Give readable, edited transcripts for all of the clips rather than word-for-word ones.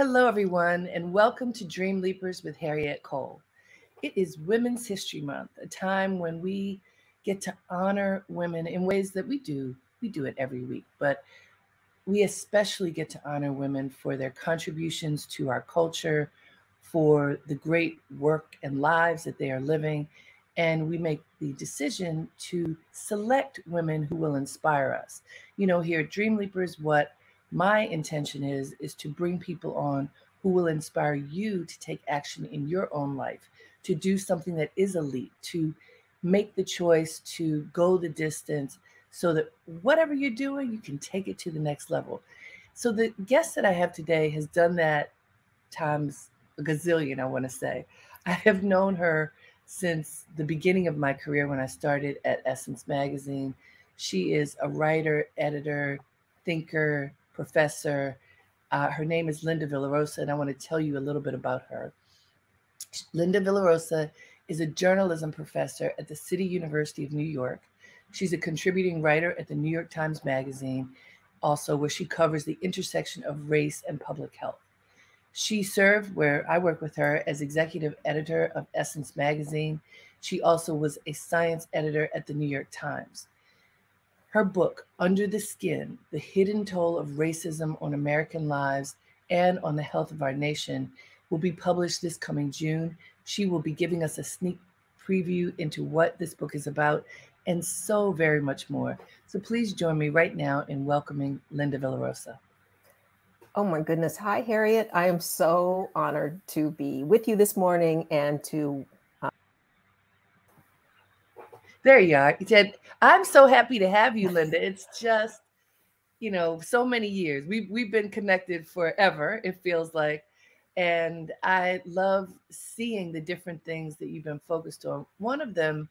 Hello, everyone, and welcome to Dreamleapers with Harriet Cole. It is Women's History Month, a time when we get to honor women in ways that we do. We do it every week, but we especially get to honor women for their contributions to our culture, for the great work and lives that they are living. And we make the decision to select women who will inspire us. You know, here at Dreamleapers, what my intention is to bring people on who will inspire you to take action in your own life, to do something that is elite, to make the choice to go the distance so that whatever you're doing, you can take it to the next level. So the guest that I have today has done that times a gazillion, I want to say. I have known her since the beginning of my career when I started at Essence Magazine. She is a writer, editor, thinker, professor. Her name is Linda Villarosa, and I want to tell you a little bit about her. Linda Villarosa is a journalism professor at the City University of New York. She's a contributing writer at the New York Times Magazine, also where she covers the intersection of race and public health. She served, where I work with her, as executive editor of Essence Magazine. She also was a science editor at the New York Times. Her book, Under the Skin, The Hidden Toll of Racism on American Lives and on the Health of Our Nation, will be published this coming June. She will be giving us a sneak preview into what this book is about and so very much more. So please join me right now in welcoming Linda Villarosa. Oh my goodness. Hi, Harriet. I am so honored to be with you this morning and to... There you are. You said, I'm so happy to have you, Linda. It's just, you know, so many years. We've been connected forever, it feels like. And I love seeing the different things that you've been focused on. One of them,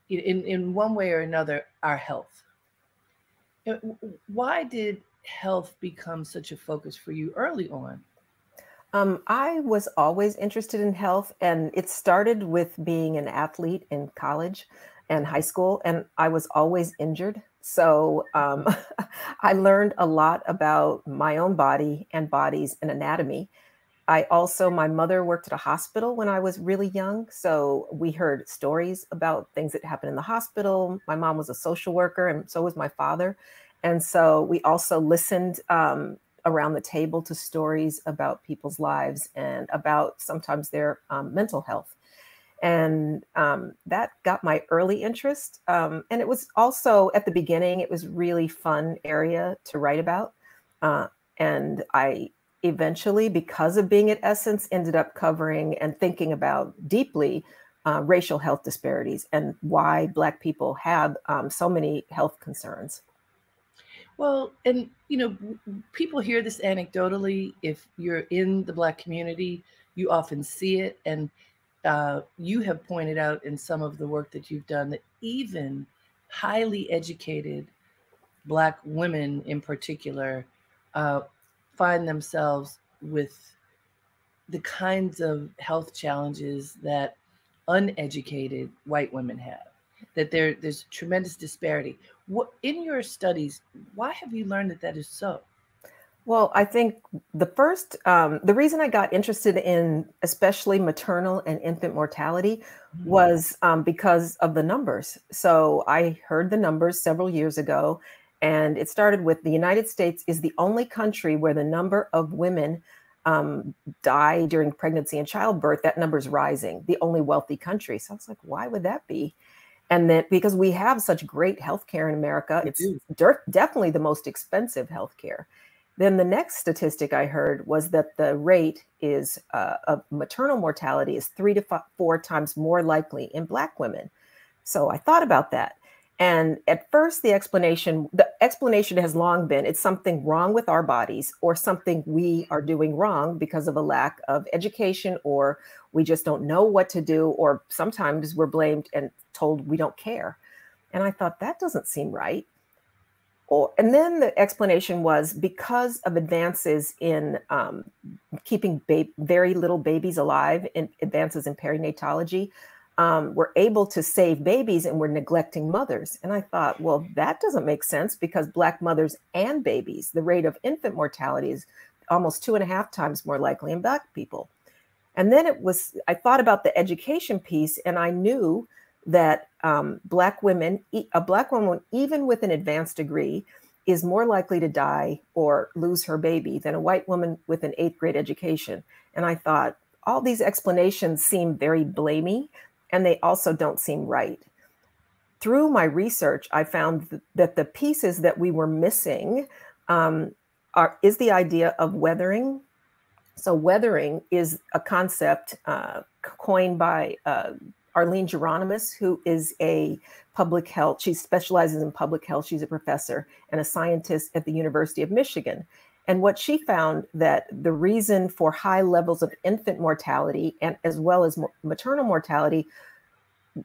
in one way or another, our health. Why did health become such a focus for you early on? I was always interested in health, and it started with being an athlete in college and high school, and I was always injured. So I learned a lot about my own body and bodies and anatomy. My mother worked at a hospital when I was really young. So we heard stories about things that happened in the hospital. My mom was a social worker, and so was my father. And so we also listened around the table to stories about people's lives and about sometimes their mental health. And that got my early interest. And it was also, at the beginning, it was really fun area to write about. And I eventually, because of being at Essence, ended up covering and thinking about deeply racial health disparities and why Black people have so many health concerns. Well, and you know, people hear this anecdotally. If you're in the Black community, you often see it. And you have pointed out in some of the work that you've done that even highly educated Black women in particular find themselves with the kinds of health challenges that uneducated white women have, that there's tremendous disparity. In your studies, why have you learned that that is so? Well, I think the reason I got interested in especially maternal and infant mortality was because of the numbers. So I heard the numbers several years ago, and it started with the United States is the only country where the number of women die during pregnancy and childbirth, that number's rising, the only wealthy country. So I was like, why would that be? And then because we have such great healthcare in America, it's definitely the most expensive healthcare. Then the next statistic I heard was that the rate of maternal mortality is 3 to 4 times more likely in Black women. So I thought about that. And at first, the explanation has long been it's something wrong with our bodies or something we are doing wrong because of a lack of education, or we just don't know what to do, or sometimes we're blamed and told we don't care. And I thought that doesn't seem right. And then the explanation was because of advances in keeping very little babies alive, and advances in perinatology, we're able to save babies and we're neglecting mothers. And I thought, well, that doesn't make sense because Black mothers and babies, the rate of infant mortality is almost 2.5 times more likely in Black people. And then I thought about the education piece, and I knew that Black women, a Black woman, even with an advanced degree, is more likely to die or lose her baby than a white woman with an 8th grade education. And I thought, all these explanations seem very blamey, and they also don't seem right. Through my research, I found that the pieces that we were missing is the idea of weathering. So weathering is a concept coined by Arlene Geronimus, who is a public health. She specializes in public health. She's a professor and a scientist at the University of Michigan. And what she found that the reason for high levels of infant mortality and as well as maternal mortality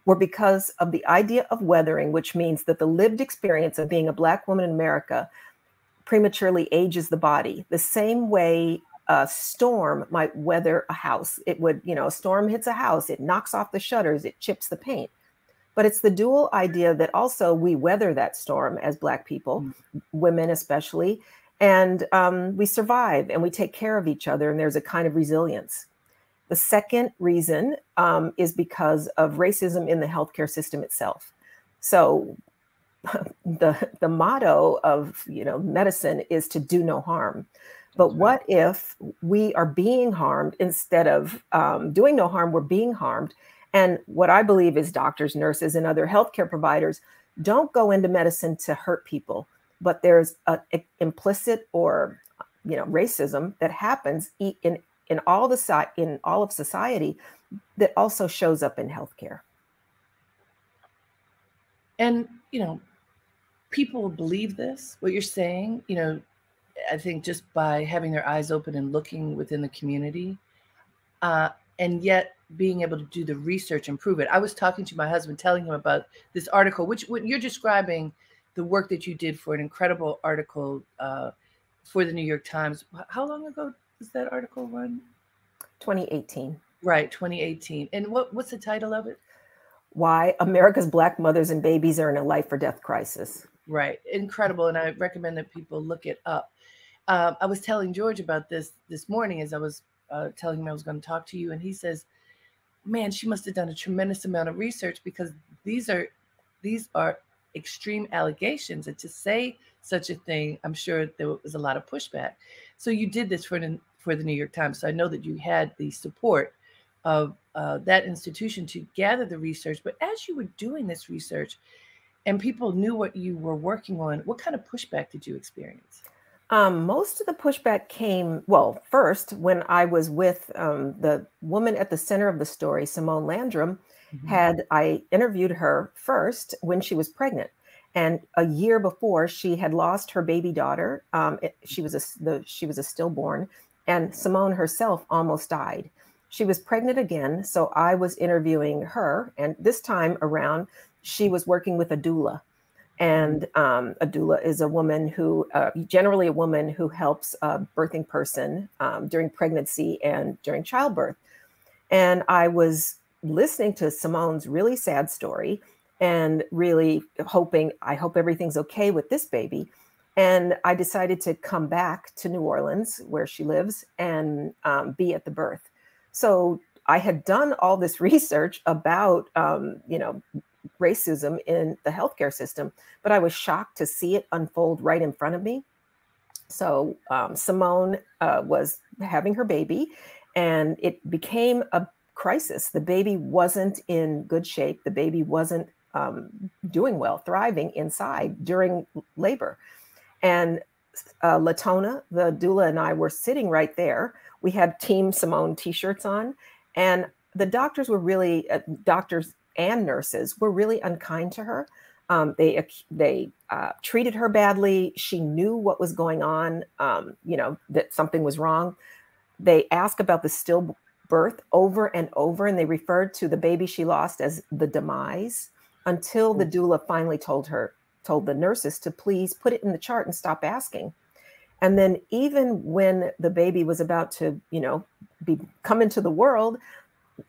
were because of the idea of weathering, which means that the lived experience of being a Black woman in America prematurely ages the body, the same way a storm might weather a house. It would, a storm hits a house, it knocks off the shutters, it chips the paint. But it's the dual idea that also we weather that storm as Black people, women especially, and we survive and we take care of each other, and there's a kind of resilience. The second reason is because of racism in the healthcare system itself. So the motto of medicine is to do no harm. But what if we are being harmed instead of doing no harm, we're being harmed? And what I believe is doctors, nurses, and other healthcare providers don't go into medicine to hurt people, but there's an implicit or racism that happens in all of society that also shows up in healthcare. And people believe this, what you're saying, I think just by having their eyes open and looking within the community, and yet being able to do the research and prove it. I was talking to my husband, telling him about this article, which when you're describing the work that you did for an incredible article for the New York Times. How long ago does that article run? 2018. Right, 2018. And what's the title of it? Why America's Black mothers and babies are in a life or death crisis. Right, incredible. And I recommend that people look it up. I was telling George about this morning as I was telling him I was going to talk to you. And he says, man, she must have done a tremendous amount of research, because these are extreme allegations. And to say such a thing, I'm sure there was a lot of pushback. So you did this for the New York Times. So I know that you had the support of that institution to gather the research. But as you were doing this research and people knew what you were working on, what kind of pushback did you experience? Most of the pushback came, first, when I was with the woman at the center of the story, Simone Landrum. I interviewed her first when she was pregnant. And a year before, she had lost her baby daughter. She was a stillborn, and Simone herself almost died. She was pregnant again, so I was interviewing her. And this time around, she was working with a doula. And a doula is a woman who, generally a woman who helps a birthing person during pregnancy and during childbirth. And I was listening to Simone's really sad story and really hoping, I hope everything's okay with this baby. And I decided to come back to New Orleans, where she lives, and be at the birth. So I had done all this research about, racism in the healthcare system, but I was shocked to see it unfold right in front of me. So Simone was having her baby, and it became a crisis. The baby wasn't in good shape. The baby wasn't doing well, thriving inside during labor. And Latona, the doula, and I were sitting right there. We had Team Simone t-shirts on, and the doctors were really, doctors and nurses were really unkind to her. They treated her badly. She knew what was going on, that something was wrong. They asked about the stillbirth over and over, and they referred to the baby she lost as the demise, until the doula finally told the nurses to please put it in the chart and stop asking. And then even when the baby was about to, come into the world,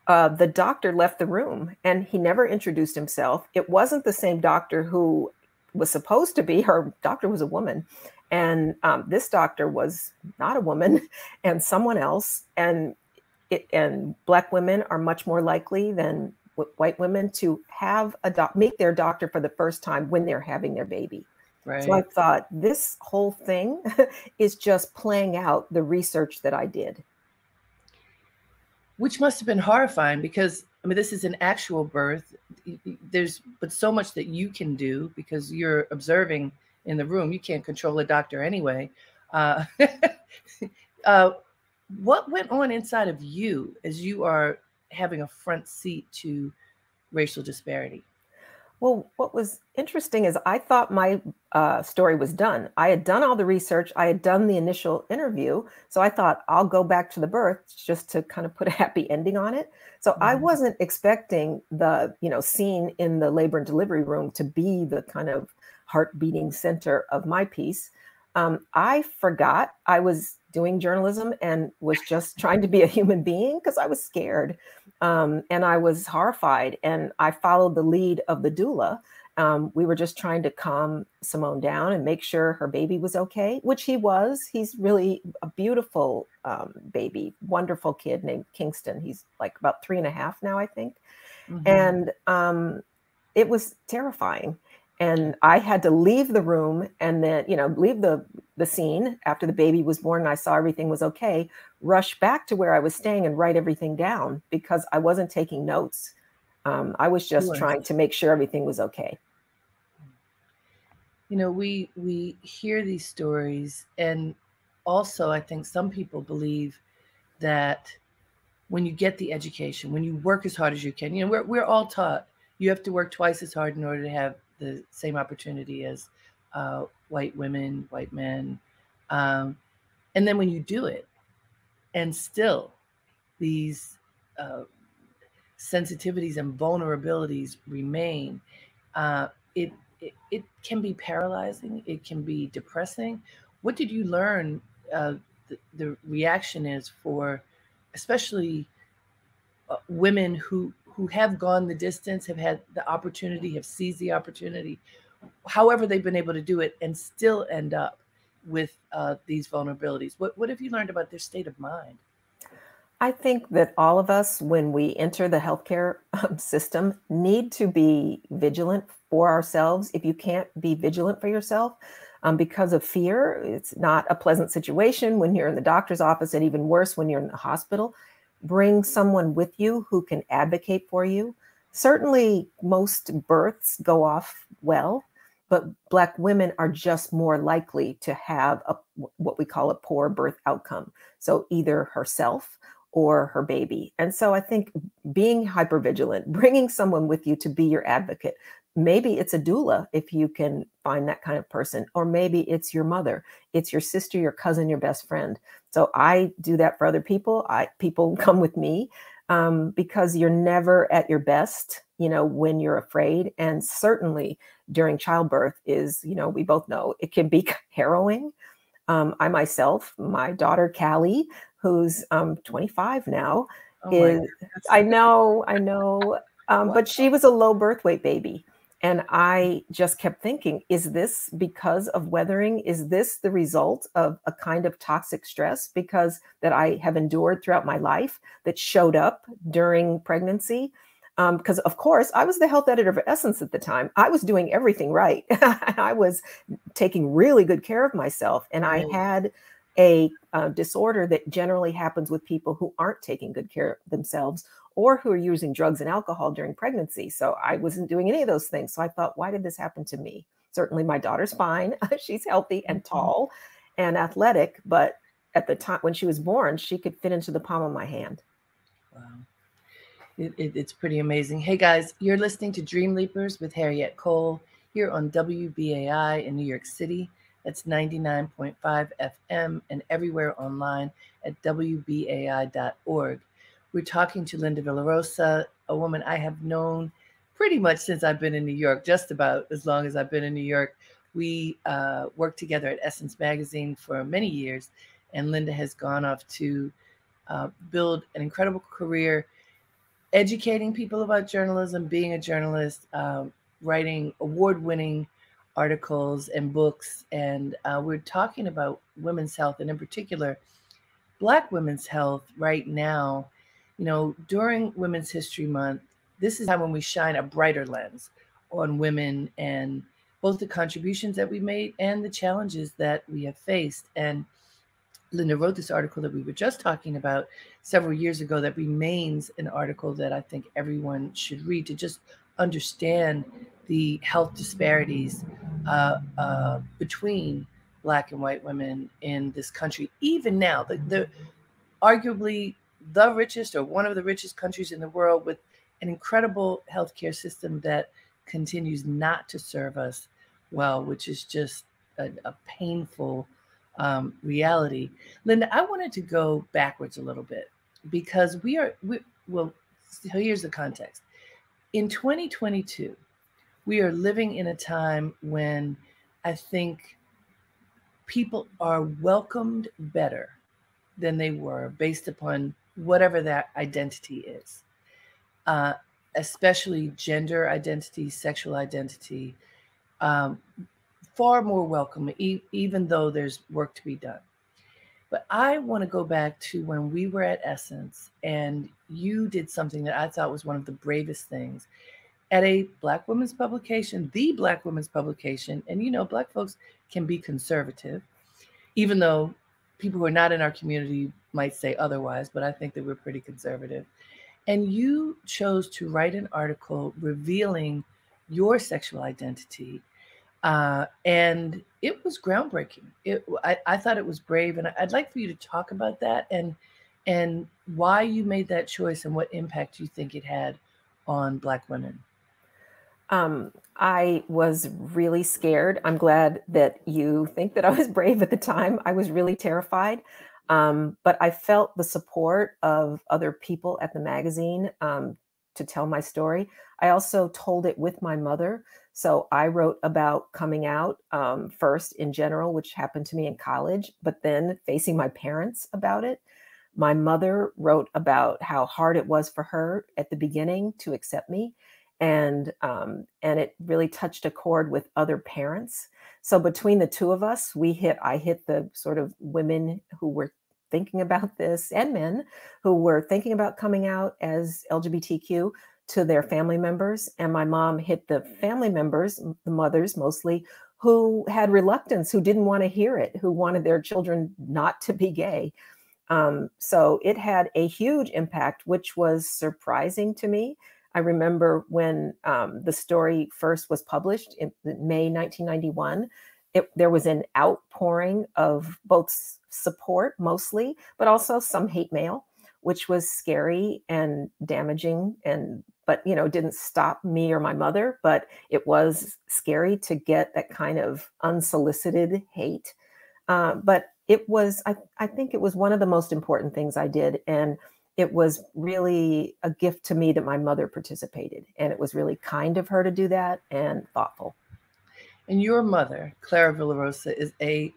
the doctor left the room, and he never introduced himself. It wasn't the same doctor who was supposed to be. Her doctor was a woman, And this doctor was not a woman and someone else. And Black women are much more likely than white women to have meet their doctor for the first time when they're having their baby. Right. So I thought this whole thing is just playing out the research that I did. Which must have been horrifying because, I mean, this is an actual birth. There's but so much that you can do because you're observing in the room. You can't control a doctor anyway. What went on inside of you as you are having a front seat to racial disparity? Well, what was interesting is I thought my story was done. I had done all the research. I had done the initial interview. So I thought I'll go back to the birth just to kind of put a happy ending on it. So I wasn't expecting the, scene in the labor and delivery room to be the kind of heart beating center of my piece. I forgot I was doing journalism and was just trying to be a human being because I was scared. And I was horrified. And I followed the lead of the doula. We were just trying to calm Simone down and make sure her baby was okay, which he was. He's really a beautiful baby, wonderful kid named Kingston. He's like about 3.5 now, I think. And it was terrifying. And I had to leave the room and then, leave the scene after the baby was born and I saw everything was okay, rush back to where I was staying and write everything down because I wasn't taking notes. I was just trying to make sure everything was okay. We hear these stories, and also I think some people believe that when you get the education, when you work as hard as you can, we're all taught you have to work twice as hard in order to have the same opportunity as white women, white men. And then when you do it, and still these sensitivities and vulnerabilities remain, it can be paralyzing. It can be depressing. What did you learn the reaction is for, especially women who have gone the distance, have had the opportunity, have seized the opportunity, however they've been able to do it, and still end up with these vulnerabilities? What have you learned about their state of mind? I think that all of us, when we enter the healthcare system, need to be vigilant for ourselves. If you can't be vigilant for yourself because of fear, it's not a pleasant situation when you're in the doctor's office, and even worse when you're in the hospital. Bring someone with you who can advocate for you. Certainly, most births go off well, but Black women are just more likely to have what we call a poor birth outcome. So either herself or her baby. And so I think being hypervigilant, bringing someone with you to be your advocate. Maybe it's a doula if you can find that kind of person, or maybe it's your mother, it's your sister, your cousin, your best friend. So I do that for other people. People come with me because you're never at your best, when you're afraid. And certainly during childbirth is, we both know it can be harrowing. I myself, my daughter, Callie, who's 25 now, I know. But she was a low birth weight baby. And I just kept thinking, is this because of weathering? Is this the result of a kind of toxic stress that I have endured throughout my life that showed up during pregnancy? Because of course I was the health editor of Essence at the time. I was doing everything right. I was taking really good care of myself. And I had a disorder that generally happens with people who aren't taking good care of themselves or who are using drugs and alcohol during pregnancy. So I wasn't doing any of those things. So I thought, why did this happen to me? Certainly my daughter's fine. She's healthy and tall and athletic. But at the time when she was born, she could fit into the palm of my hand. Wow. It's pretty amazing. Hey guys, you're listening to Dreamleapers with Harriet Cole here on WBAI in New York City. That's 99.5 FM and everywhere online at WBAI.org. We're talking to Linda Villarosa, a woman I have known pretty much since I've been in New York, just about as long as I've been in New York. We worked together at Essence Magazine for many years, and Linda has gone off to build an incredible career educating people about journalism, being a journalist, writing award-winning articles and books, and we're talking about women's health, and in particular, Black women's health right now. You know, during Women's History Month, this is time when we shine a brighter lens on women and both the contributions that we made and the challenges that we have faced. And Linda wrote this article that we were just talking about several years ago that remains an article that I think everyone should read to just understand the health disparities between Black and white women in this country. Even now, the arguably the richest or one of the richest countries in the world, with an incredible healthcare system that continues not to serve us well, which is just a painful reality. Linda, I wanted to go backwards a little bit because well, here's the context. In 2022, we are living in a time when I think people are welcomed better than they were based upon whatever that identity is, especially gender identity, sexual identity, far more welcome, even though there's work to be done. But I want to go back to when we were at Essence and you did something that I thought was one of the bravest things at a Black women's publication, the Black women's publication. And, you know, Black folks can be conservative, even though people who are not in our community might say otherwise, but I think that we're pretty conservative. And you chose to write an article revealing your sexual identity. And it was groundbreaking. I thought it was brave. And I'd like for you to talk about that and why you made that choice and what impact you think it had on Black women. I was really scared. I'm glad that you think that I was brave at the time. I was really terrified. But I felt the support of other people at the magazine to tell my story. I also told it with my mother. So I wrote about coming out first in general, which happened to me in college, but then facing my parents about it. My mother wrote about how hard it was for her at the beginning to accept me. And it really touched a chord with other parents. So between the two of us, I hit the sort of women who were thinking about this and men who were thinking about coming out as LGBTQ to their family members. And my mom hit the family members, the mothers mostly, who had reluctance, who didn't want to hear it, who wanted their children not to be gay. So it had a huge impact, which was surprising to me. I remember when the story first was published in May 1991, there was an outpouring of both support mostly, but also some hate mail, which was scary and damaging. But you know, didn't stop me or my mother, but it was scary to get that kind of unsolicited hate. But it was, I think it was one of the most important things I did. And it was really a gift to me that my mother participated. And it was really kind of her to do that and thoughtful. And your mother, Clara Villarosa, is a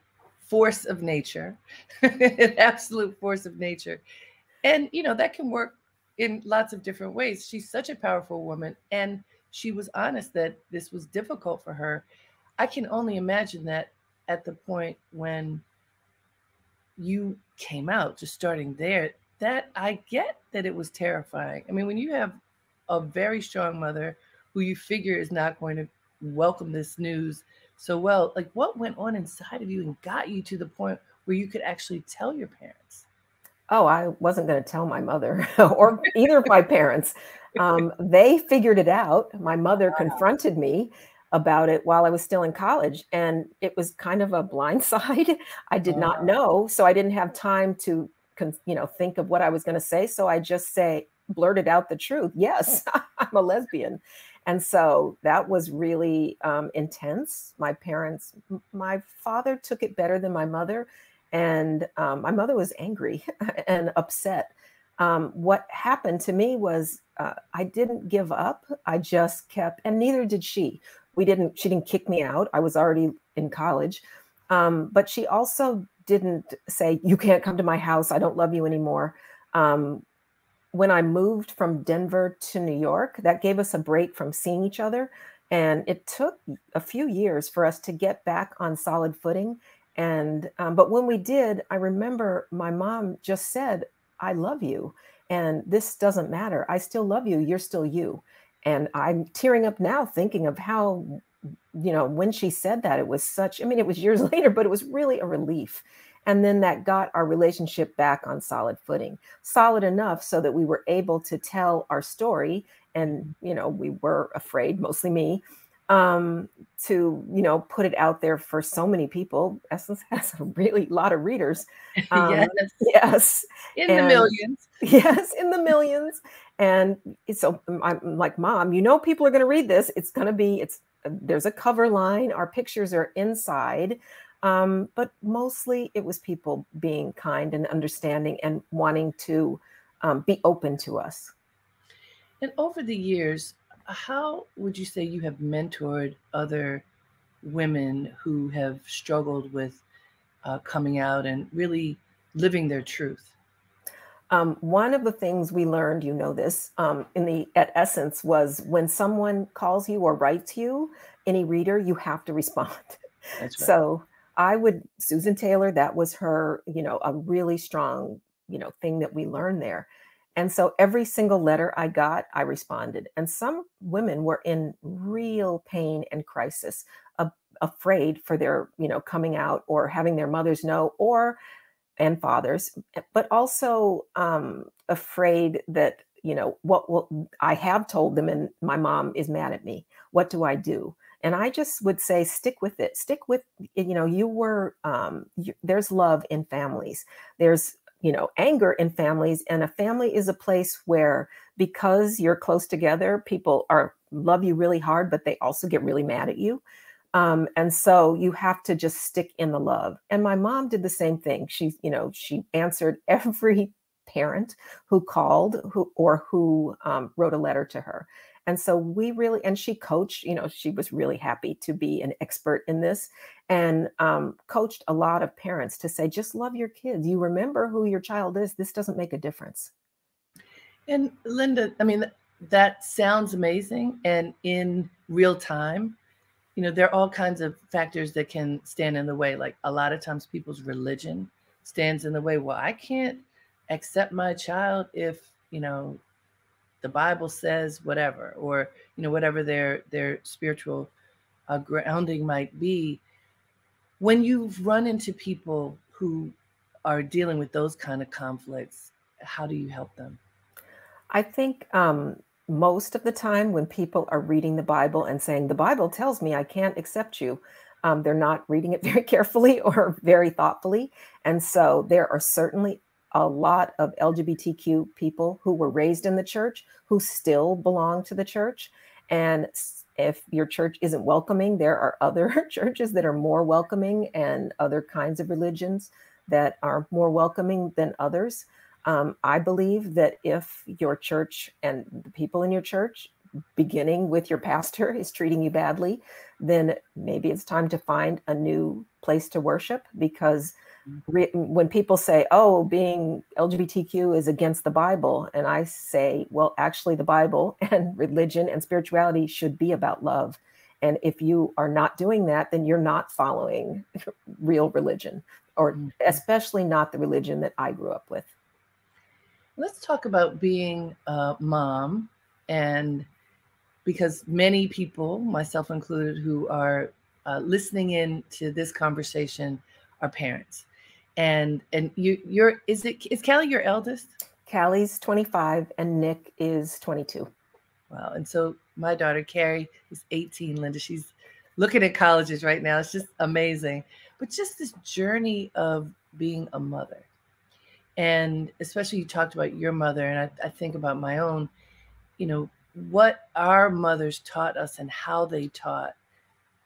force of nature, an absolute force of nature. And, you know, that can work in lots of different ways. She's such a powerful woman. And she was honest that this was difficult for her. I can only imagine that at the point when you came out, just starting there, that I get that it was terrifying. I mean, when you have a very strong mother who you figure is not going to welcome this news so well, like what went on inside of you and got you to the point where you could actually tell your parents? Oh, I wasn't going to tell my mother or either of my parents. They figured it out. My mother confronted me about it while I was still in college, and it was kind of a blindside. I did not know, so I didn't have time to think of what I was going to say. So I just blurted out the truth. Yes, I'm a lesbian. And so that was really intense. My father took it better than my mother. And my mother was angry and upset. What happened to me was I didn't give up. I just kept, and neither did she. She didn't kick me out. I was already in college. But she also didn't say, you can't come to my house. I don't love you anymore. When I moved from Denver to New York, that gave us a break from seeing each other. And it took a few years for us to get back on solid footing. And but when we did, I remember my mom just said, "I love you, and this doesn't matter. I still love you. You're still you." And I'm tearing up now thinking of how, when she said that, it was such, I mean, it was years later, but it was really a relief. And then that got our relationship back on solid footing, solid enough so that we were able to tell our story. And, we were afraid, mostly me, to, put it out there for so many people. Essence has a really lot of readers. Yes. Yes. In the millions. Yes, in the millions. And so I'm like, Mom, people are going to read this. There's a cover line. Our pictures are inside. But mostly it was people being kind and understanding and wanting to be open to us. And over the years, how would you say you have mentored other women who have struggled with coming out and really living their truth? One of the things we learned, this, at Essence, was when someone calls you or writes you, any reader, you have to respond. That's right. So Susan Taylor, that was her, a really strong, thing that we learned there. And so every single letter I got, I responded. And some women were in real pain and crisis, afraid for their, coming out or having their mothers know, and fathers, but also afraid that, I have told them and my mom is mad at me. What do I do? And I just would say, stick with it. Stick with, there's love in families. There's, anger in families. And a family is a place where, because you're close together, people love you really hard, but they also get really mad at you. And so you have to just stick in the love. And my mom did the same thing. She answered every parent who called, who wrote a letter to her. And so and she coached, she was really happy to be an expert in this, and coached a lot of parents to say, just love your kids. You remember who your child is. This doesn't make a difference. And Linda, I mean, that sounds amazing. And in real time, there are all kinds of factors that can stand in the way. Like a lot of times people's religion stands in the way. Well, I can't accept my child if, the Bible says whatever, or, whatever their spiritual grounding might be. When you've run into people who are dealing with those kind of conflicts, how do you help them? I think most of the time when people are reading the Bible and saying, the Bible tells me I can't accept you, they're not reading it very carefully or very thoughtfully. And so there are certainly a lot of LGBTQ people who were raised in the church who still belong to the church. And if your church isn't welcoming, there are other churches that are more welcoming, and other kinds of religions that are more welcoming than others. I believe that if your church and the people in your church, beginning with your pastor, is treating you badly, then maybe it's time to find a new place to worship. Because when people say, oh, being LGBTQ is against the Bible, and I say, well, actually the Bible and religion and spirituality should be about love. And if you are not doing that, then you're not following real religion, or especially not the religion that I grew up with. Let's talk about being a mom, and because many people, myself included, who are listening in to this conversation are parents. And is Callie your eldest? Callie's 25 and Nick is 22. Wow. And so my daughter, Carrie, is 18, Linda. She's looking at colleges right now. It's just amazing. But just this journey of being a mother. And especially you talked about your mother, and I think about my own, what our mothers taught us and how they taught.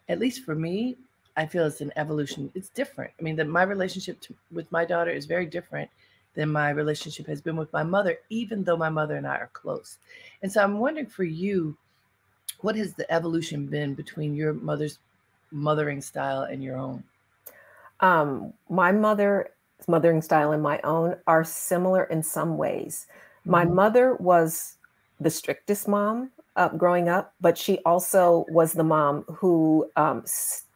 At least for me, I feel it's an evolution. It's different. I mean, my relationship with my daughter is very different than my relationship has been with my mother, even though my mother and I are close. And so I'm wondering for you, what has the evolution been between your mother's mothering style and your own? My mother's mothering style and my own are similar in some ways. My mother was the strictest mom. growing up, but she also was the mom who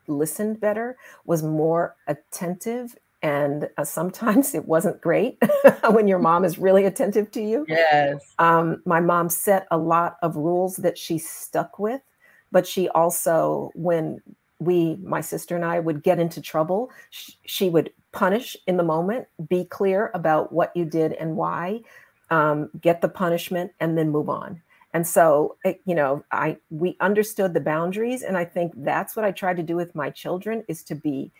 listened better, was more attentive. And sometimes it wasn't great when your mom is really attentive to you. Yes. My mom set a lot of rules that she stuck with, but she also, when my sister and I would get into trouble, she would punish in the moment, be clear about what you did and why, get the punishment, and then move on. And so, we understood the boundaries. And I think that's what I tried to do with my children, is to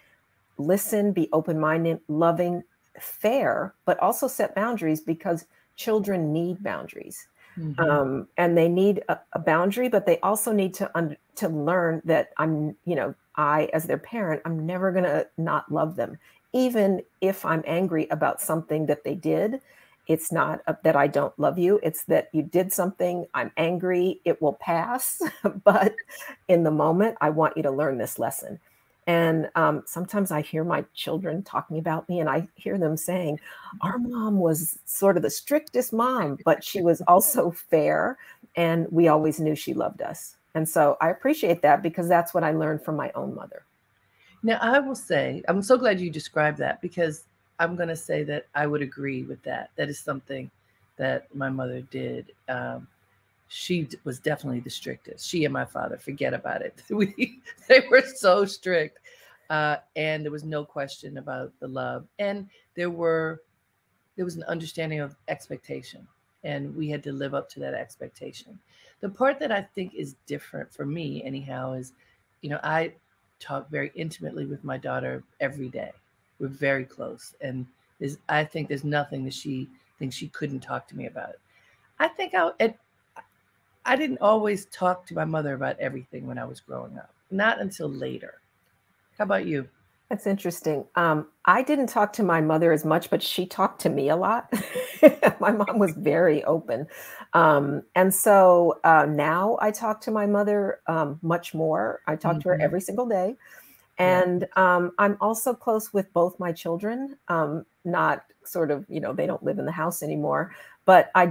listen, be open-minded, loving, fair, but also set boundaries, because children need boundaries. Mm-hmm. And they need a boundary, but they also need to learn that I, as their parent, I'm never going to not love them. Even if I'm angry about something that they did, it's not that I don't love you. It's that you did something. I'm angry. It will pass. But in the moment, I want you to learn this lesson. And sometimes I hear my children talking about me, and I hear them saying, our mom was sort of the strictest mom, but she was also fair, and we always knew she loved us. And so I appreciate that, because that's what I learned from my own mother. Now, I will say, I'm so glad you described that, because I'm going to say that I would agree with that. That is something that my mother did. She was definitely the strictest. She and my father, forget about it. They were so strict. And there was no question about the love. And there was an understanding of expectation. And we had to live up to that expectation. The part that I think is different for me, anyhow, is, I talk very intimately with my daughter every day. We're very close. And I think there's nothing that she thinks she couldn't talk to me about. I think I didn't always talk to my mother about everything when I was growing up, not until later. How about you? That's interesting. I didn't talk to my mother as much, but she talked to me a lot. My mom was very open. And so now I talk to my mother much more. I talk to her every single day. And I'm also close with both my children, not sort of, they don't live in the house anymore, but I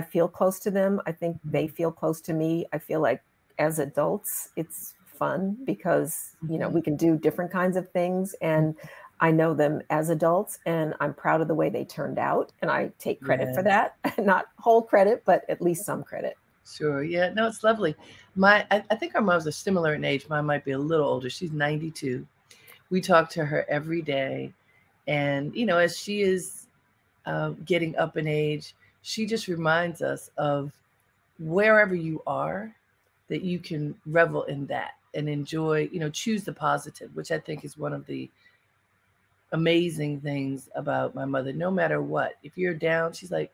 feel close to them. I think they feel close to me. I feel like as adults, it's fun because, we can do different kinds of things, and I know them as adults, and I'm proud of the way they turned out. And I take credit for that, not whole credit, but at least some credit. Sure. Yeah. No, it's lovely. I think our moms are similar in age. Mine might be a little older. She's 92. We talk to her every day. And, as she is getting up in age, she just reminds us of wherever you are, that you can revel in that and enjoy, choose the positive, which I think is one of the amazing things about my mother. No matter what, if you're down, she's like,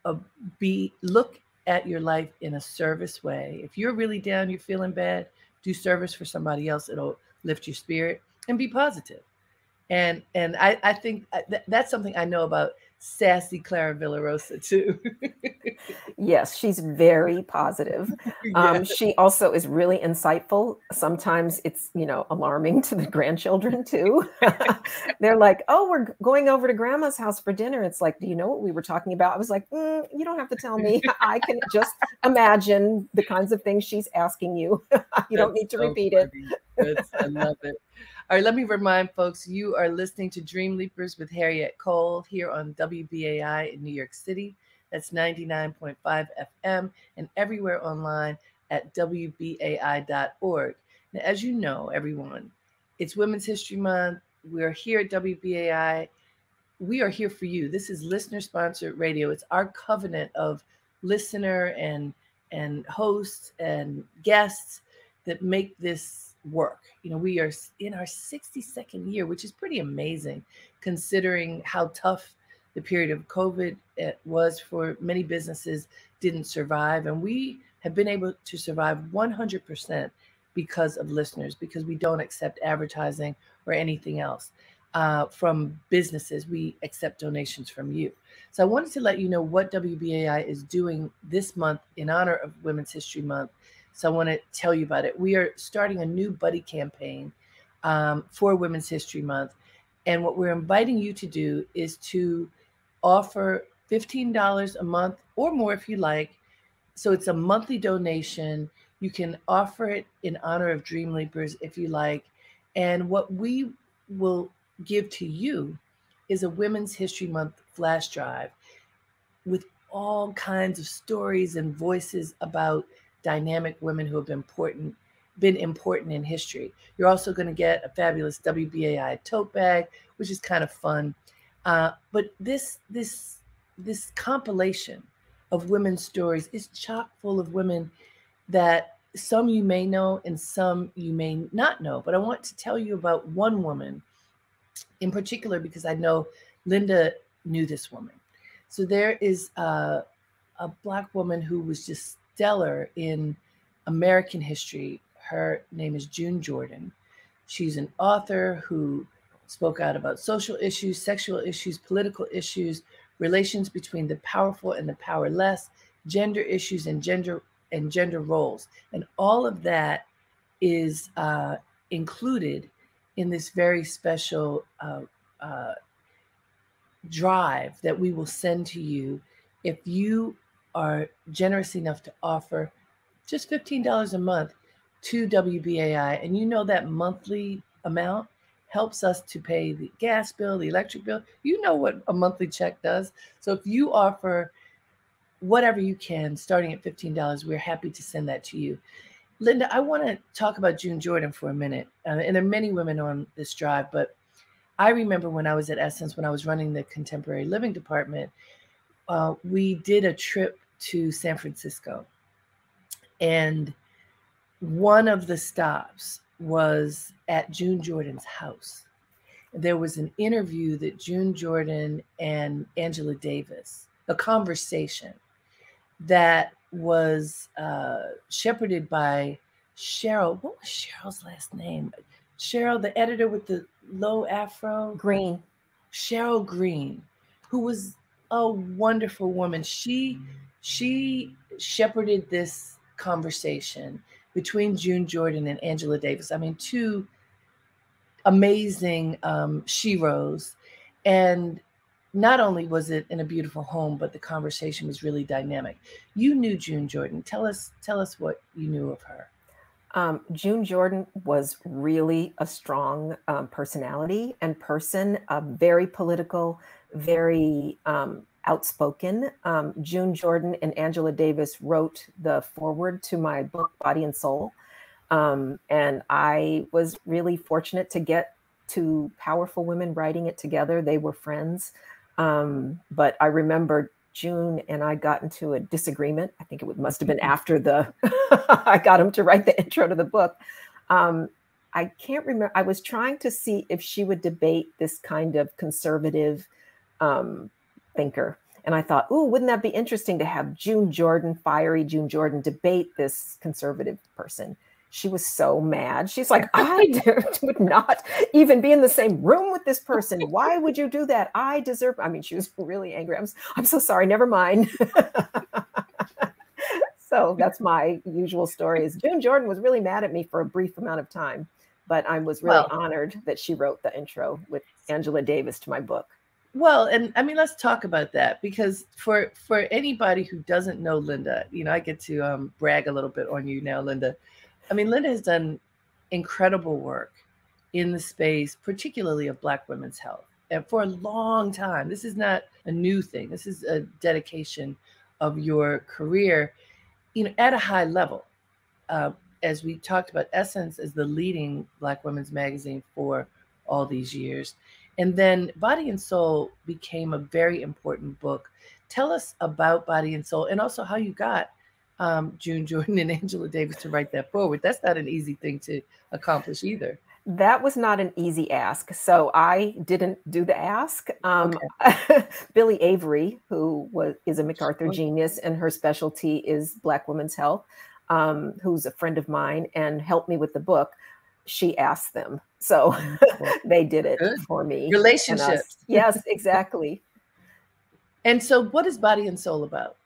look at your life in a service way. If you're really down, you're feeling bad, do service for somebody else. It'll lift your spirit, and be positive. And I think that's something I know about sassy Clara Villarosa too. Yes, she's very positive. She also is really insightful. Sometimes it's, alarming to the grandchildren too. They're like, oh, we're going over to grandma's house for dinner. It's like, do you know what we were talking about? I was like, you don't have to tell me. I can just imagine the kinds of things she's asking you. You don't need to repeat it. I love it. All right, let me remind folks, you are listening to Dreamleapers with Harriet Cole here on WBAI in New York City. That's 99.5 FM and everywhere online at WBAI.org. Now, as you know, everyone, it's Women's History Month. We're here at WBAI. We are here for you. This is listener-sponsored radio. It's our covenant of listener and hosts and guests that make this work. We are in our 62nd year, which is pretty amazing considering how tough the period of COVID was for many businesses. Didn't survive, and we have been able to survive 100% because of listeners, because we don't accept advertising or anything else from businesses. We accept donations from you. So I wanted to let you know what WBAI is doing this month in honor of Women's History Month. So I want to tell you about it. We are starting a new buddy campaign for Women's History Month. And what we're inviting you to do is to offer $15 a month or more if you like, So it's a monthly donation. You can offer it in honor of Dreamleapers if you like. And what we will give to you is a Women's History Month flash drive with all kinds of stories and voices about dynamic women who have been important in history. You're also going to get a fabulous WBAI tote bag, which is kind of fun. But this compilation of women's stories is chock full of women that some you may know and some you may not know. But I want to tell you about one woman in particular because I know Linda knew this woman. So there is a Black woman who was just stellar in American history. Her name is June Jordan. She's an author who spoke out about social issues, sexual issues, political issues, relations between the powerful and the powerless, gender issues and gender roles. And all of that is included in this very special drive that we will send to you if you are generous enough to offer just $15 a month to WBAI. And you know that monthly amount helps us to pay the gas bill, the electric bill. You know what a monthly check does. So if you offer whatever you can, starting at $15, we're happy to send that to you. Linda, I want to talk about June Jordan for a minute. And there are many women on this drive, but I remember when I was at Essence, when I was running the contemporary living department, we did a trip to San Francisco. And one of the stops was at June Jordan's house. There was an interview that June Jordan and Angela Davis, a conversation that was shepherded by Cheryl. What was Cheryl's last name? Cheryl, the editor with the low afro? Green. Cheryl Green, who was a wonderful woman. She shepherded this conversation between June Jordan and Angela Davis. I mean, two amazing sheroes. And not only was it in a beautiful home, but the conversation was really dynamic. You knew June Jordan. Tell us what you knew of her. June Jordan was really a strong personality and person, very political, very outspoken. June Jordan and Angela Davis wrote the foreword to my book, Body and Soul. And I was really fortunate to get two powerful women writing it together. They were friends. But I remember June and I got into a disagreement. I think it must have been after I got him to write the intro to the book. I can't remember. I was trying to see if she would debate this kind of conservative thinker. And I thought, ooh, wouldn't that be interesting to have June Jordan, fiery June Jordan, debate this conservative person? She was so mad. She's like, I would not even be in the same room with this person. Why would you do that? I deserve. I mean, she was really angry. I'm so sorry. Never mind. So that's my usual story. Is June Jordan was really mad at me for a brief amount of time, but I was really honored that she wrote the intro with Angela Davis to my book. Well, and I mean, let's talk about that, because for anybody who doesn't know Linda, I get to brag a little bit on you now, Linda. I mean, Linda has done incredible work in the space, particularly of Black women's health. And for a long time, this is not a new thing. This is a dedication of your career, at a high level. As we talked about, Essence is the leading Black women's magazine for all these years. And then Body and Soul became a very important book. Tell us about Body and Soul, and also how you got June Jordan and Angela Davis to write that forward. That's not an easy thing to accomplish either. That was not an easy ask. So I didn't do the ask. Okay. Billie Avery, who is a MacArthur genius, and her specialty is Black women's health, who's a friend of mine and helped me with the book. She asked them. So they did it for me. Relationships. Yes, exactly. And so what is Body and Soul about?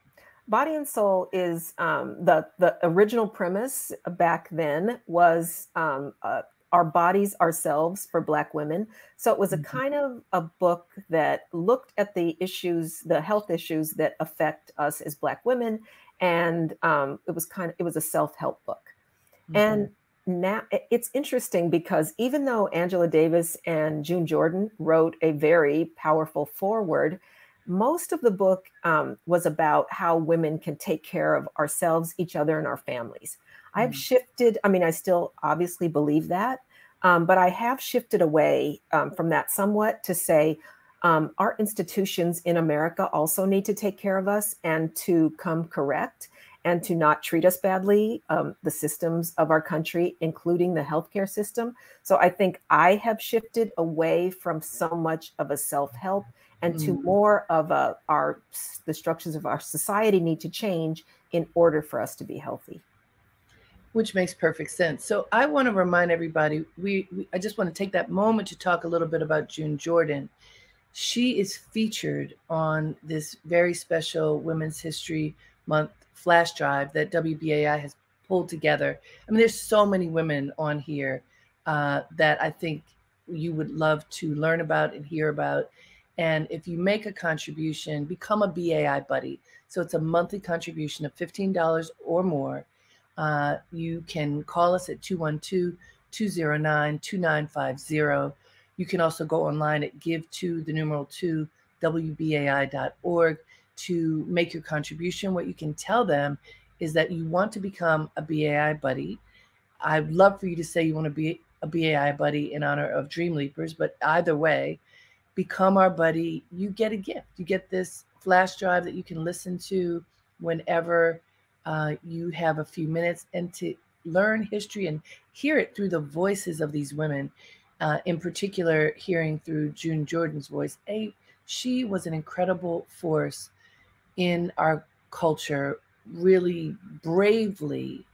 Body and Soul is the original premise back then was our bodies ourselves for Black women. So it was a kind of a book that looked at the issues, the health issues that affect us as Black women. And it was a self-help book. And now it's interesting because even though Angela Davis and June Jordan wrote a very powerful foreword, most of the book was about how women can take care of ourselves, each other, and our families. I've shifted. I mean, I still obviously believe that, but I have shifted away from that somewhat to say our institutions in America also need to take care of us and to come correct and to not treat us badly, the systems of our country, including the healthcare system. So I think I have shifted away from so much of a self-help and to more of the structures of our society need to change in order for us to be healthy. Which makes perfect sense. So I want to remind everybody, I just want to take that moment to talk a little bit about June Jordan. She is featured on this very special Women's History Month flash drive that WBAI has pulled together. I mean, there's so many women on here that I think you would love to learn about and hear about. And if you make a contribution, become a BAI buddy. So it's a monthly contribution of $15 or more. You can call us at 212-209-2950. You can also go online at give2WBAI.org to make your contribution. What you can tell them is that you want to become a BAI buddy. I'd love for you to say you want to be a BAI buddy in honor of Dreamleapers, but either way, become our buddy. You get a gift. You get this flash drive that you can listen to whenever you have a few minutes, and to learn history and hear it through the voices of these women. In particular, hearing through June Jordan's voice. She was an incredible force in our culture, really bravely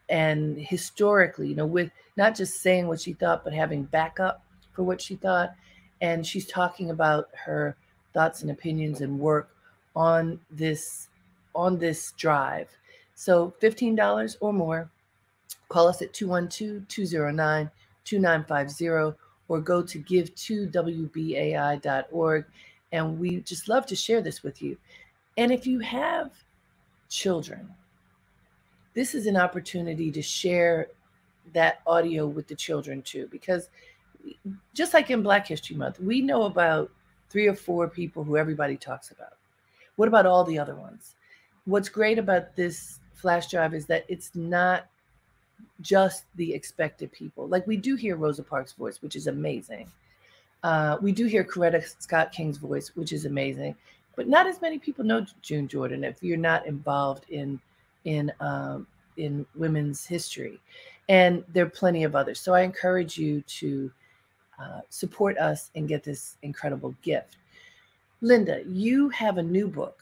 and historically, with not just saying what she thought, but having backup for what she thought. And she's talking about her thoughts and opinions and work on this drive. So $15 or more, call us at 212-209-2950 or go to give2WBAI.org. And we just love to share this with you. And if you have children, this is an opportunity to share that audio with the children too, because just like in Black History Month, we know about 3 or 4 people who everybody talks about. What about all the other ones? What's great about this flash drive is that it's not just the expected people. Like, we do hear Rosa Parks' voice, which is amazing. We do hear Coretta Scott King's voice, which is amazing. But not as many people know June Jordan if you're not involved in women's history. And there are plenty of others. So I encourage you to support us and get this incredible gift. Linda, you have a new book.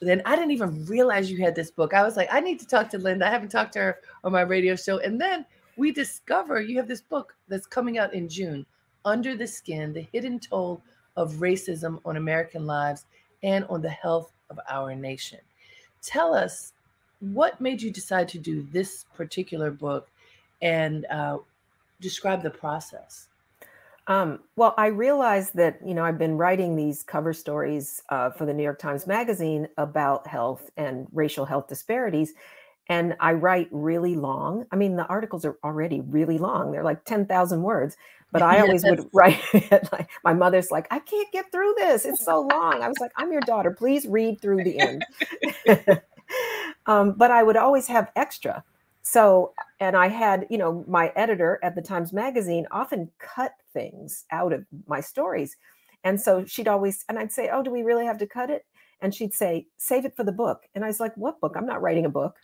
Then I didn't even realize you had this book. I was like, I need to talk to Linda. I haven't talked to her on my radio show. And then we discover you have this book that's coming out in June, Under the Skin, The Hidden Toll of Racism on American Lives and on the Health of Our Nation. Tell us, what made you decide to do this particular book, and describe the process? Well, I realized that, I've been writing these cover stories for the New York Times Magazine about health and racial health disparities. And I write really long. I mean, the articles are already really long. They're like 10,000 words, but I always would write it. Like, my mother's like, I can't get through this. It's so long. I was like, I'm your daughter. Please read through the end. But I would always have extra. So, and I had, my editor at the Times Magazine often cut things out of my stories. And so I'd say, oh, do we really have to cut it? And she'd say, save it for the book. And I was like, what book? I'm not writing a book.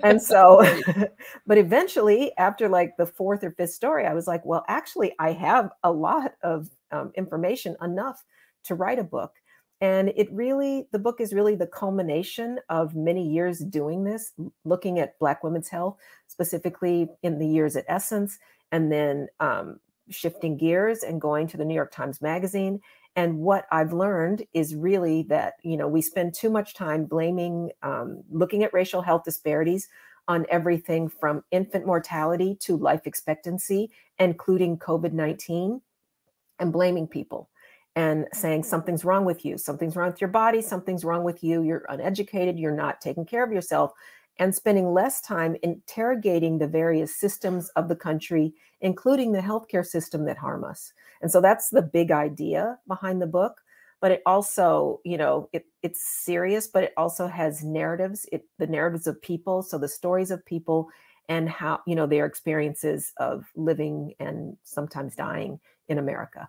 And so, but eventually, after like the 4th or 5th story, I was like, well, actually, I have a lot of information, enough to write a book. And the book is really the culmination of many years doing this, looking at Black women's health, specifically in the years at Essence, and then shifting gears and going to the New York Times Magazine. And what I've learned is really that, we spend too much time blaming, looking at racial health disparities on everything from infant mortality to life expectancy, including COVID-19, and blaming people and saying something's wrong with you, something's wrong with your body, something's wrong with you, you're uneducated, you're not taking care of yourself, and spending less time interrogating the various systems of the country, including the healthcare system that harm us. And so that's the big idea behind the book. But it also, it's serious, but it also has narratives, the narratives of people. So the stories of people and how, their experiences of living and sometimes dying in America.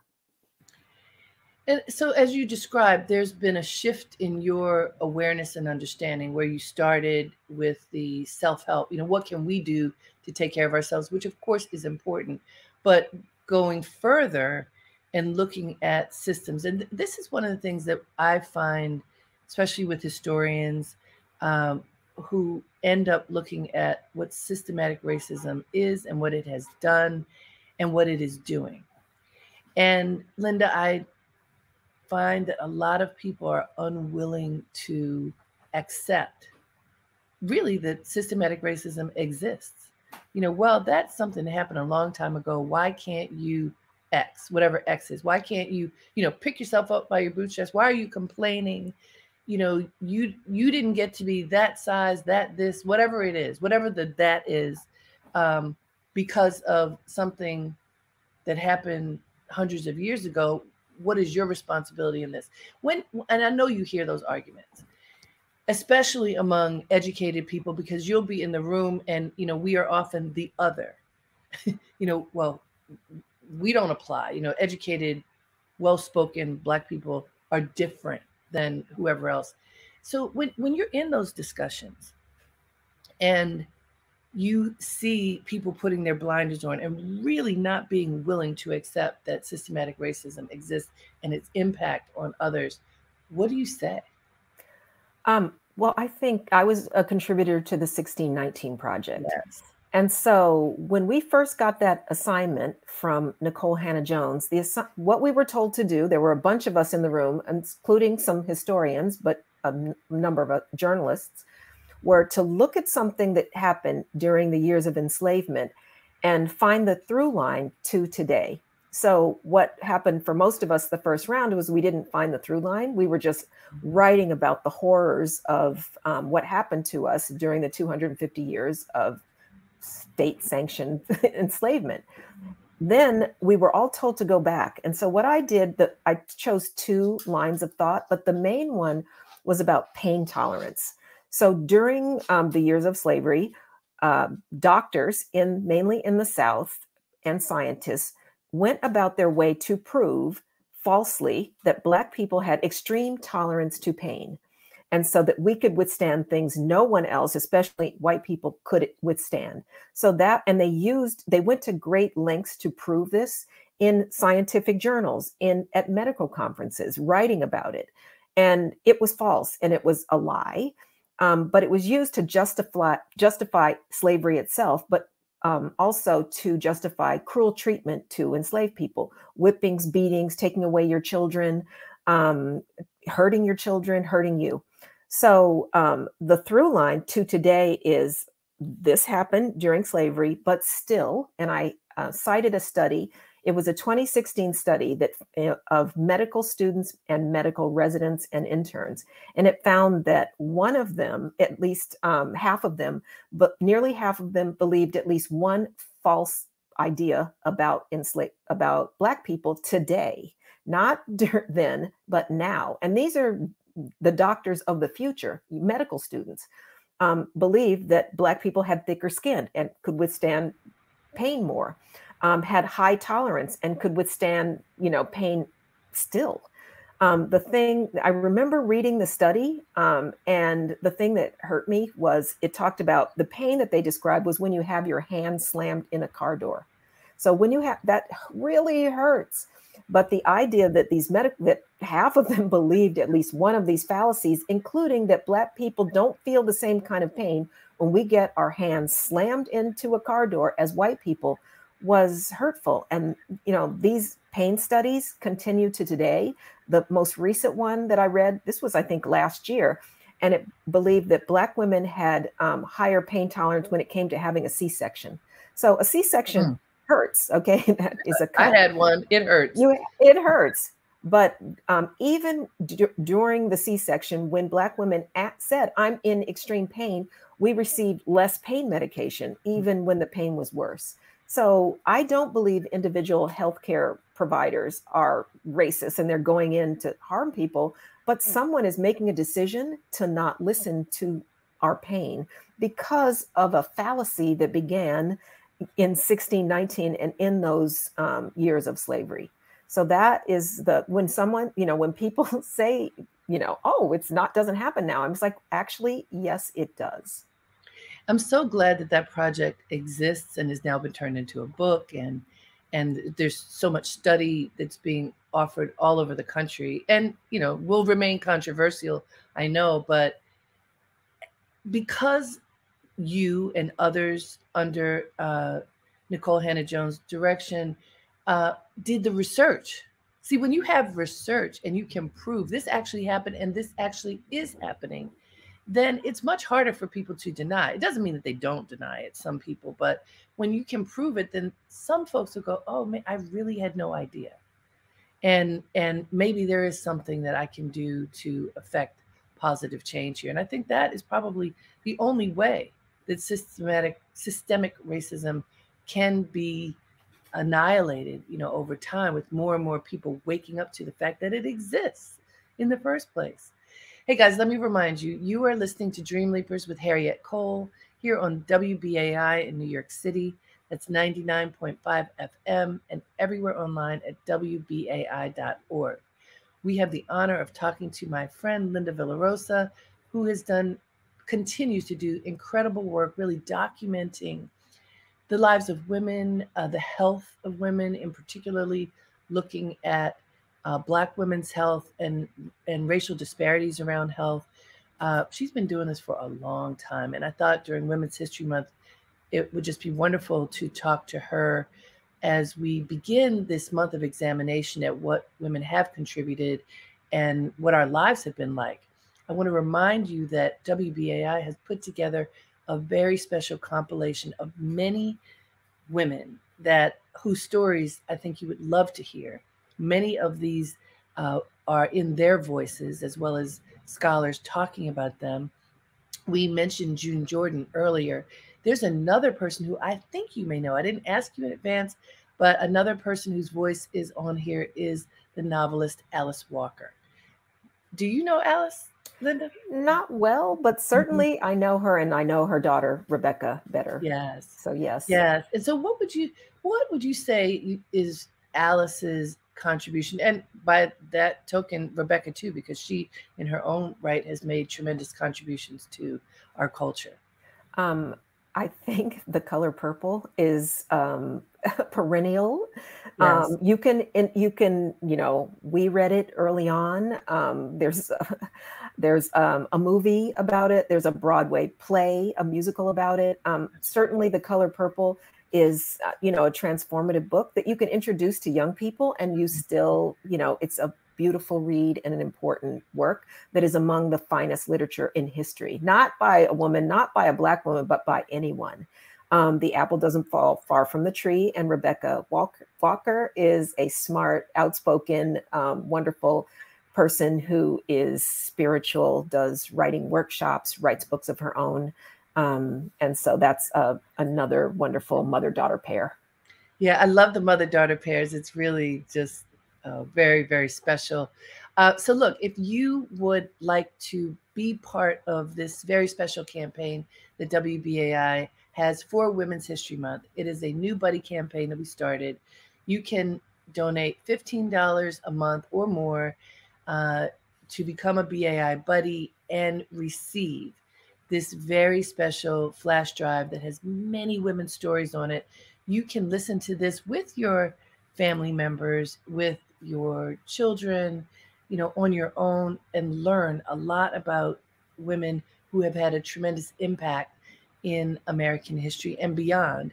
And so as you described, there's been a shift in your awareness and understanding where you started with the self-help, what can we do to take care of ourselves, which of course is important, but going further and looking at systems. And this is one of the things that I find, especially with historians who end up looking at what systematic racism is and what it has done and what it is doing. And Linda, I find that a lot of people are unwilling to accept really that systematic racism exists. Well, that's something that happened a long time ago. Why can't you X, whatever X is? Why can't you, pick yourself up by your bootstraps? Why are you complaining? You didn't get to be that size, this, whatever it is, whatever that is, because of something that happened hundreds of years ago. What is your responsibility in this? And I know you hear those arguments, especially among educated people, because you'll be in the room and, we are often the other, well, we don't apply, educated, well-spoken Black people are different than whoever else. So when you're in those discussions and you see people putting their blinders on and really not being willing to accept that systematic racism exists and its impact on others, what do you say? Well, I think I was a contributor to the 1619 Project. Yes. And so when we first got that assignment from Nicole Hannah-Jones, what we were told to do, there were a bunch of us in the room, including some historians, but a number of journalists, were to look at something that happened during the years of enslavement and find the through line to today. So what happened for most of us the first round was we didn't find the through line. We were just writing about the horrors of what happened to us during the 250 years of state-sanctioned enslavement. Then we were all told to go back. And so what I did, I chose two lines of thought, but the main one was about pain tolerance. So during the years of slavery, doctors mainly in the South and scientists went about their way to prove falsely that Black people had extreme tolerance to pain. And so that we could withstand things no one else, especially white people, could withstand. So and they went to great lengths to prove this in scientific journals, at medical conferences, writing about it. And it was false and it was a lie. But it was used to justify slavery itself, but also to justify cruel treatment to enslaved people, whippings, beatings, taking away your children, hurting your children, hurting you. So the through line to today is this happened during slavery, but still, and I cited a study. It was a 2016 study of medical students and medical residents and interns. And it found that one of them, at least half of them, but nearly half of them believed at least one false idea about Black people today, not then, but now. And these are the doctors of the future, medical students, believe that Black people had thicker skin and could withstand pain more. Had high tolerance and could withstand, pain still. I remember reading the study, and the thing that hurt me was it talked about the pain that they described was when you have your hand slammed in a car door. So when you have that really hurts. But the idea that that half of them believed at least one of these fallacies, including that Black people don't feel the same kind of pain when we get our hands slammed into a car door as white people, was hurtful. And, these pain studies continue to today. The most recent one that I read, this was, I think, last year, and it believed that Black women had higher pain tolerance when it came to having a C-section. So a C-section hurts, okay? That is a cut. I had one. It hurts. It hurts. But even during the C-section, when Black women said, I'm in extreme pain, we received less pain medication, even when the pain was worse. So I don't believe individual healthcare providers are racist and they're going in to harm people, but someone is making a decision to not listen to our pain because of a fallacy that began in 1619 and in those years of slavery. So that is when someone, when people say, oh, it's not, doesn't happen now. I'm just like, actually, yes, it does. I'm so glad that that project exists and has now been turned into a book, and there's so much study that's being offered all over the country, and will remain controversial, I know, but because you and others under Nicole Hannah-Jones' direction did the research. See, when you have research and you can prove this actually happened and this actually is happening, then it's much harder for people to deny. It doesn't mean that they don't deny it, some people, but when you can prove it, then some folks will go, oh man, I really had no idea. And maybe there is something that I can do to affect positive change here. And I think that is probably the only way that systemic racism can be annihilated, over time, with more and more people waking up to the fact that it exists in the first place. Hey guys, let me remind you, you are listening to Dreamleapers with Harriet Cole here on WBAI in New York City. That's 99.5 FM and everywhere online at WBAI.org. We have the honor of talking to my friend Linda Villarosa, who continues to do incredible work, really documenting the lives of women, the health of women, and particularly looking at Black women's health and racial disparities around health. She's been doing this for a long time. And I thought during Women's History Month, it would just be wonderful to talk to her as we begin this month of examination at what women have contributed and what our lives have been like. I want to remind you that WBAI has put together a very special compilation of many women whose stories I think you would love to hear. Many of these are in their voices, as well as scholars talking about them. We mentioned June Jordan earlier. There's another person who I think you may know. I didn't ask you in advance, but another person whose voice is on here is the novelist Alice Walker. Do you know Alice, Linda? Not well, but certainly I know her, and I know her daughter, Rebecca, better. Yes. So yes. Yes. And so what would you say is Alice's contribution? And by that token, Rebecca too, because she in her own right has made tremendous contributions to our culture. I think The Color Purple is perennial. Yes. You can, we read it early on. There's a movie about it. There's a Broadway play, a musical about it. Certainly The Color Purple is, a transformative book that you can introduce to young people, and you still, it's a beautiful read and an important work that is among the finest literature in history, not by a woman, not by a Black woman, but by anyone. The apple doesn't fall far from the tree. And Rebecca Walker is a smart, outspoken, wonderful person who is spiritual, does writing workshops, writes books of her own. And so that's another wonderful mother-daughter pair. Yeah, I love the mother-daughter pairs. It's really just very, very special. So look, if you would like to be part of this very special campaign that WBAI has for Women's History Month, it is a new buddy campaign that we started. You can donate $15 a month or more to become a BAI buddy and receive this very special flash drive that has many women's stories on it. You can listen to this with your family members, with your children, on your own, and learn a lot about women who have had a tremendous impact in American history and beyond.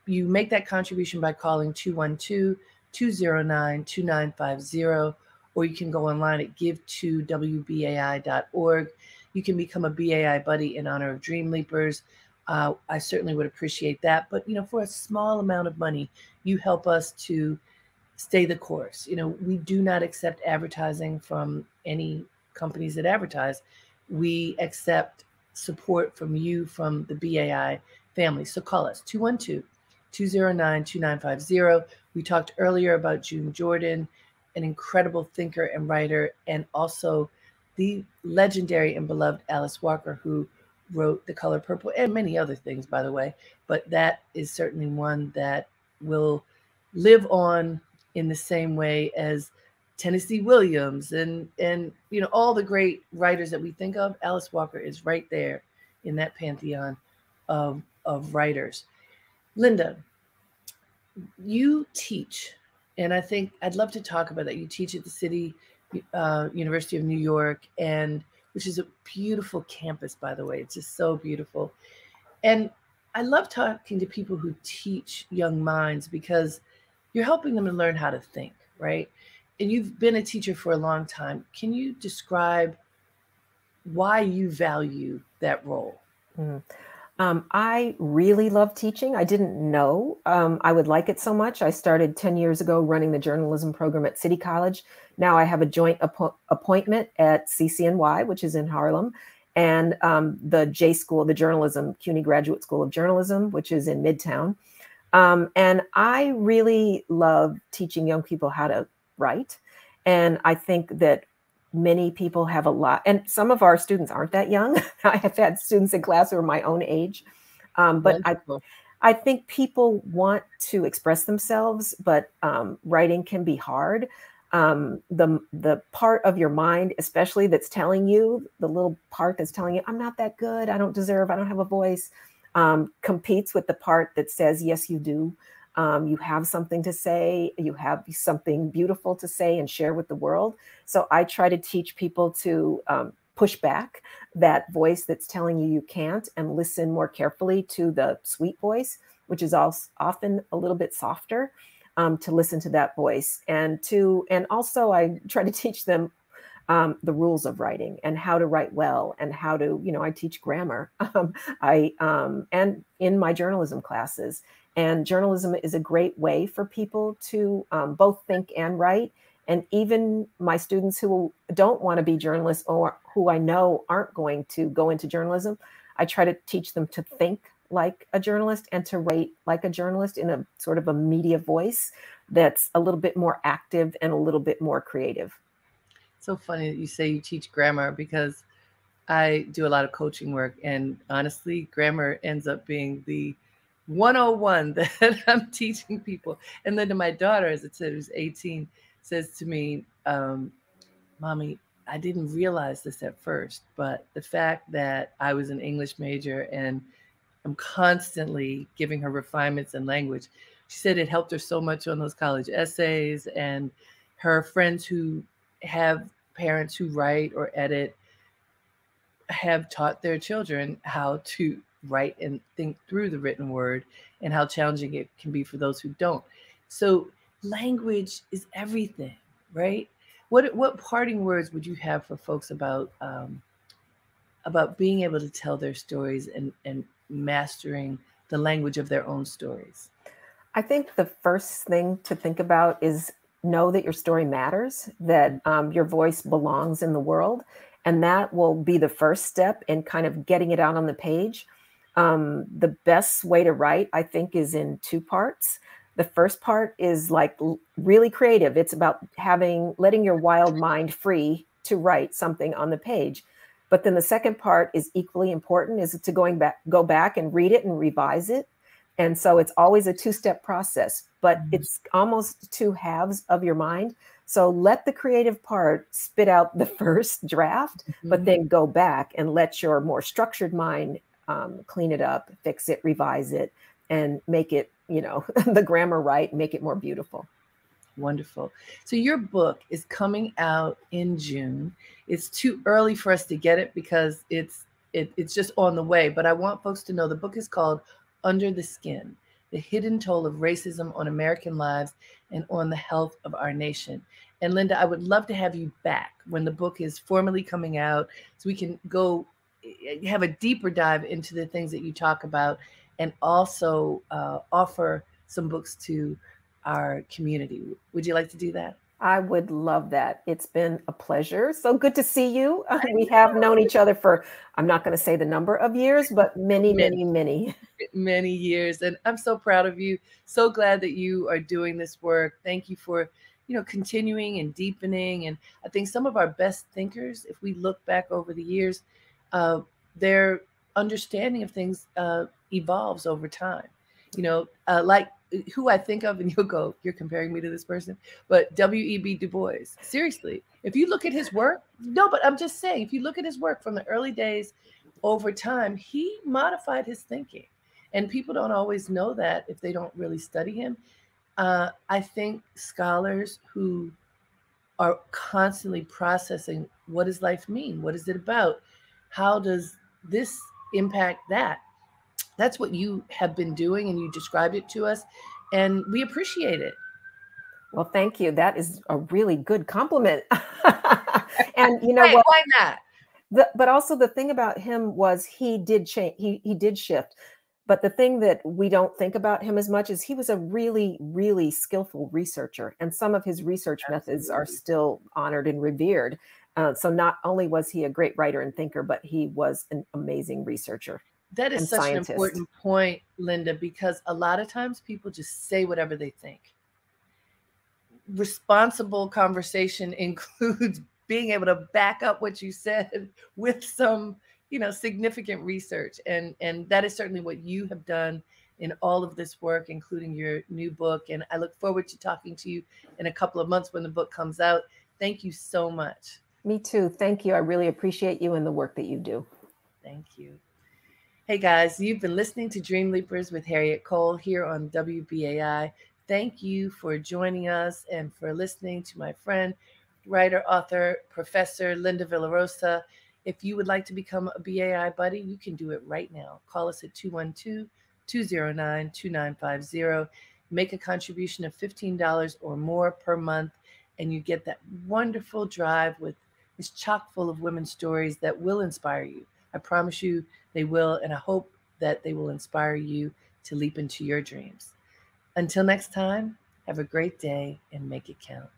You make that contribution by calling 212-209-2950, or you can go online at give2wbai.org. You can become a BAI buddy in honor of Dreamleapers. I certainly would appreciate that. But, for a small amount of money, you help us to stay the course. We do not accept advertising from any companies that advertise. We accept support from you, from the BAI family. So call us 212-209-2950. We talked earlier about June Jordan, an incredible thinker and writer, and also the legendary and beloved Alice Walker, who wrote The Color Purple and many other things, by the way. But that is certainly one that will live on in the same way as Tennessee Williams and all the great writers that we think of. Alice Walker is right there in that pantheon of writers. Linda, you teach, and I think I'd love to talk about that. You teach at the City University of New York, and which is a beautiful campus, by the way. It's just so beautiful. And I love talking to people who teach young minds, because you're helping them to learn how to think, right? And you've been a teacher for a long time. Can you describe why you value that role? I really love teaching. I didn't know I would like it so much. I started 10 years ago running the journalism program at City College. Now I have a joint appointment at CCNY, which is in Harlem, and the J School, the journalism, CUNY Graduate School of Journalism, which is in Midtown. And I really love teaching young people how to write. And I think that many people have a lot, and some of our students aren't that young. I have had students in class who are my own age. But I think people want to express themselves, but writing can be hard. The part of your mind, especially that's telling you, the little part that's telling you, I'm not that good, I don't deserve, I don't have a voice, competes with the part that says, yes, you do. You have something to say, you have something beautiful to say and share with the world. So I try to teach people to push back that voice that's telling you you can't, and listen more carefully to the sweet voice, which is also often a little bit softer, to listen to that voice. And also I try to teach them the rules of writing and how to write well, and how to, I teach grammar and in my journalism classes. And journalism is a great way for people to both think and write. And even my students who don't want to be journalists, or who I know aren't going to go into journalism, I try to teach them to think like a journalist and to write like a journalist in a sort of a media voice that's a little bit more active and a little bit more creative. So funny that you say you teach grammar, because I do a lot of coaching work, and honestly, grammar ends up being the 101 that I'm teaching people. And then to my daughter, as I said, who's 18, says to me, Mommy, I didn't realize this at first, but the fact that I was an English major and I'm constantly giving her refinements in language, she said it helped her so much on those college essays, and her friends who have parents who write or edit have taught their children how to write and think through the written word, and how challenging it can be for those who don't. So language is everything, right? What parting words would you have for folks about being able to tell their stories and mastering the language of their own stories? I think the first thing to think about is know that your story matters, that your voice belongs in the world. And that will be the first step in kind of getting it out on the page. The best way to write, I think, is in two parts. The first part is like really creative. It's about letting your wild mind free to write something on the page. But then the second part is equally important, is to go back and read it and revise it. And so it's always a two-step process, but it's almost two halves of your mind. So let the creative part spit out the first draft, but then go back and let your more structured mind clean it up, fix it, revise it, and make it, the grammar right, make it more beautiful. Wonderful. So your book is coming out in June. It's too early for us to get it because it's just on the way. But I want folks to know the book is called Under the Skin: The Hidden Toll of Racism on American Lives and on the Health of Our Nation. And Linda, I would love to have you back when the book is formally coming out so we can go have a deeper dive into the things that you talk about and also offer some books to our community. Would you like to do that? I would love that. It's been a pleasure. So good to see you. I We have known each other for, I'm not going to say the number of years, but many, many, many. Many years. And I'm so proud of you. So glad that you are doing this work. Thank you for, continuing and deepening. And I think some of our best thinkers, if we look back over the years, their understanding of things evolves over time. Like who I think of, and you'll go, you're comparing me to this person, but W.E.B. Du Bois. Seriously, if you look at his work, no, but I'm just saying, if you look at his work from the early days over time, he modified his thinking. And people don't always know that if they don't really study him. I think scholars who are constantly processing, what does life mean? What is it about? How does this impact that? That's what you have been doing, and you described it to us, and we appreciate it. Well, thank you. That is a really good compliment. And Hey, what? Why not? But also the thing about him was he did change. He did shift. But the thing that we don't think about him as much is he was a really, really skillful researcher, and some of his research methods are still honored and revered. So not only was he a great writer and thinker, but he was an amazing researcher. That is such an important point, Linda, because a lot of times people just say whatever they think. Responsible conversation includes being able to back up what you said with some, significant research. And that is certainly what you have done in all of this work, including your new book. And I look forward to talking to you in a couple of months when the book comes out. Thank you so much. Me too. Thank you. I really appreciate you and the work that you do. Thank you. Hey guys, you've been listening to Dreamleapers with Harriet Cole here on WBAI. Thank you for joining us and for listening to my friend, writer, author, professor Linda Villarosa. If you would like to become a BAI buddy, you can do it right now. Call us at 212-209-2950. Make a contribution of $15 or more per month, and you get that wonderful drive with it's chock full of women's stories that will inspire you. I promise you they will, and I hope that they will inspire you to leap into your dreams. Until next time, have a great day and make it count.